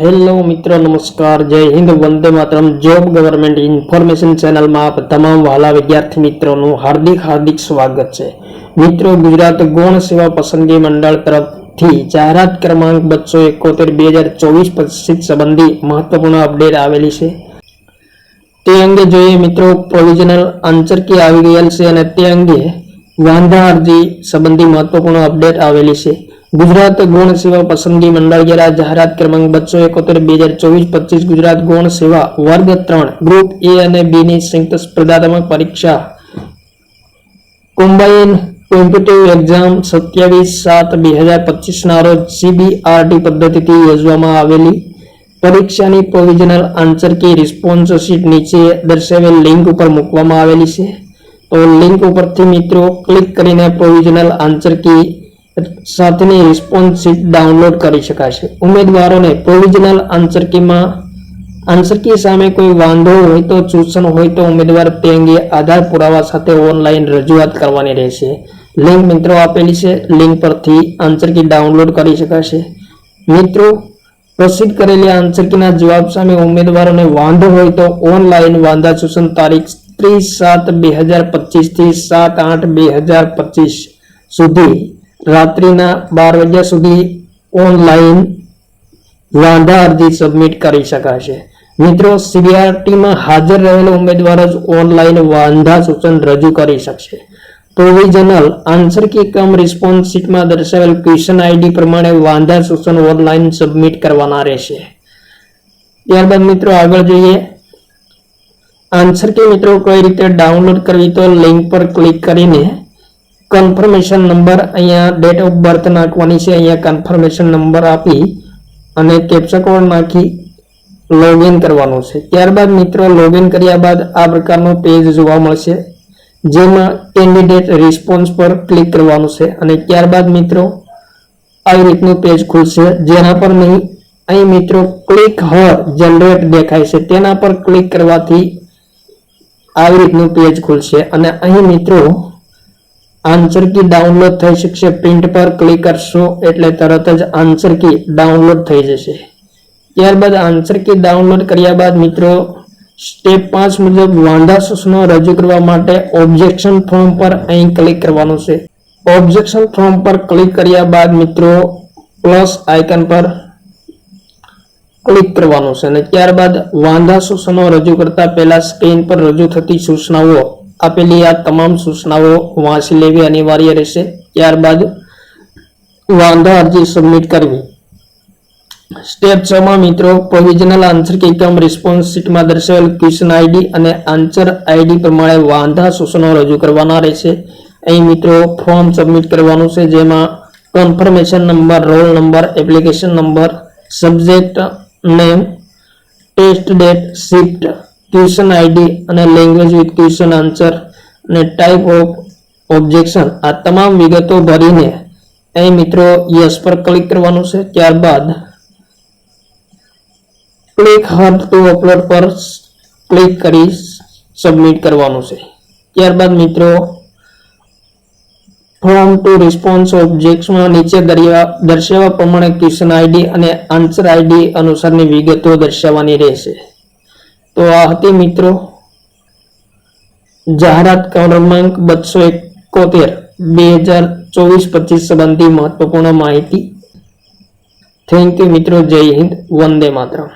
Hello મિત્રો, નમસ્કાર, જય Hind, Vande Mataram. Job government information ચેનલમાં આપ તમામ વહાલા વિદ્યાર્થી મિત્રોનું હાર્દિક સ્વાગત છે. મિત્રો, ગુજરાત ગૌણ સેવા પસંદગી મંડળ તરફથી જાહેરાત ક્રમાંક 271/2024 સંબંધી મહત્વપૂર્ણ અપડેટ આવેલી છે. તે અંગે જોઈએ મિત્રો. પ્રોવિઝનલ આન્સર કી આવી ગયેલ છે અને તે અંગે વાંધા અરજી સંબંધી મહત્વપૂર્ણ અપડેટ આવેલી છે. ગુજરાત ગૌણ સેવા પસંદગી મંડળ દ્વારા જાહેરાત ક્રમાંક 271/2024 ગુજરાત ગૌણ સેવા વર્ગ 3 ગ્રુપ એ અને બી ની સંયુક્ત સ્પર્ધાત્મક પરીક્ષા કોમ્બાઇન કોમ્પિટિટિવ એક્ઝામ 27/7/2025 ના રોજ CBRT પદ્ધતિથી યોજવામાં આવેલી પરીક્ષાની provisional answer key response sheet નીચે દર્શાવેલ લિંક ઉપર મૂકવામાં આવેલી છે. તો લિંક ઉપરથી મિત્રો ક્લિક કરીને પ્રોવિઝનલ આન્સર કી સાથેની રિસ્પોન્સ શીટ ડાઉનલોડ કરી શકાશે. ઉમેદવારોને પ્રોવિઝનલ આન્સર કી સામે કોઈ વાંધો હોય તો સૂચન હોય તો ઉમેદવાર તે અંગે આધાર પુરાવા સાથે ઓનલાઈન રજૂઆત કરવાની રહેશે. લિંક મિત્રો આપેલી છે, લિંક પરથી આન્સર કી ડાઉનલોડ કરી શકાશે. મિત્રો, પ્રસિદ્ધ કરેલી આન્સર કીના જવાબ સામે ઉમેદવારોને વાંધો હોય તો ઓનલાઈન વાંધા સૂચન તારીખ 30/7/2025 થી 7/8/2025 સુધી રાત્રિના 12 વાગ્યા સુધી ઓનલાઈન વાંધા અરજી સબમિટ કરી શકાશે. મિત્રો, CBRTમાં હાજર રહેલા ઉમેદવારો જ ઓનલાઈન વાંધા સૂચન રજૂ કરી શકશે. પ્રોવિઝનલ આન્સર કી કમ રિસ્પોન્સ શીટમાં દર્શાવેલ ક્વેશ્ચન આઈડી પ્રમાણે વાંધા સૂચન ઓનલાઈન સબમિટ કરવાના રહેશે. ત્યારબાદ મિત્રો આગળ જોઈએ. આન્સર કી મિત્રો કઈ રીતે ડાઉનલોડ કરવી, તો લિંક પર ક્લિક કરીને કન્ફર્મેશન નંબર, અહીંયા ડેટ ઓફ બર્થ નાખવાની છે. અહીંયા કન્ફર્મેશન નંબર આપી અને કેપ્ચા કોડ નાખી લોગિન કરવાનું છે. ત્યારબાદ મિત્રો લોગિન કર્યા બાદ આ પ્રકારનું પેજ જોવા મળશે, જેમાં કેન્ડિડેટ રિસ્પોન્સ પર ક્લિક કરવાનું છે અને ત્યારબાદ મિત્રો આવી રીતનું પેજ ખુલશે, જેના પર નહીં અહીં મિત્રો ક્લિક હર જનરેટ દેખાય છે, તેના પર ક્લિક કરવાથી આવી રીતનું પેજ ખુલશે અને અહીં મિત્રો આન્સર કી ડાઉનલોડ થઈ શકશે. પ્રિન્ટ પર ક્લિક કરશો એટલે તરત જ આન્સર કી ડાઉનલોડ થઈ જશે. ત્યારબાદ આન્સર કી ડાઉનલોડ કર્યા બાદ મિત્રો સ્ટેપ 5 મુજબ વાંધા સૂચનો રજૂ કરવા માટે ઓબ્જેક્શન ફોર્મ પર અહીં ક્લિક કરવાનું છે. ઓબ્જેક્શન ફોર્મ પર ક્લિક કર્યા બાદ મિત્રો પ્લસ આઇકન પર ક્લિક કરવાનું છે અને ત્યારબાદ વાંધા સૂચનો રજૂ કરતા પહેલા સ્ક્રીન પર રજૂ થતી સૂચનાઓ આપેલી આ તમામ સૂચનાઓ વાંચી લેવી અનિવાર્ય રહેશે. ત્યારબાદ વાંધા અરજી સબમિટ કરવી. સ્ટેપ 6 માં મિત્રો પ્રોવિઝનલ આન્સર કી કમ રિસ્પોન્સ શીટમાં દર્શાવેલ ક્વેશ્ચન આઈડી અને આન્સર આઈડી પ્રમાણે વાંધા સૂચનો રજૂ કરવાના રહેશે. અહીં મિત્રો ફોર્મ સબમિટ કરવાનું છે, જેમાં confirmation number, roll number, application number, subject name, test date, shift, question ID અને લેંગ્વેજ વિથ ક્વેશ્ચન આન્સર અને ટાઈપ ઓફ ઓબ્જેક્શન, આ તમામ વિગતો ભરીને અહીં મિત્રો યસ પર ક્લિક કરવાનું છે. ત્યારબાદ ક્લિક હર ટુ અપલોડ પર ક્લિક કરી સબમિટ કરવાનું છે. ત્યારબાદ મિત્રો ફોર્મ ટુ રિસ્પોન્સ ઓબ્જેક્ટમાં નીચે દર્શાવ્યા પ્રમાણે ક્વેશ્ચન આઈડી અને આન્સર આઈડી અનુસારની વિગતો દર્શાવવાની રહેશે. તો આ હતી મિત્રો જાહેરાત ક્રમાંક 271/2024 સંબંધી મહત્વપૂર્ણ માહિતી. થેન્ક યુ મિત્રો. જય હિન્દ, વંદે માતરમ.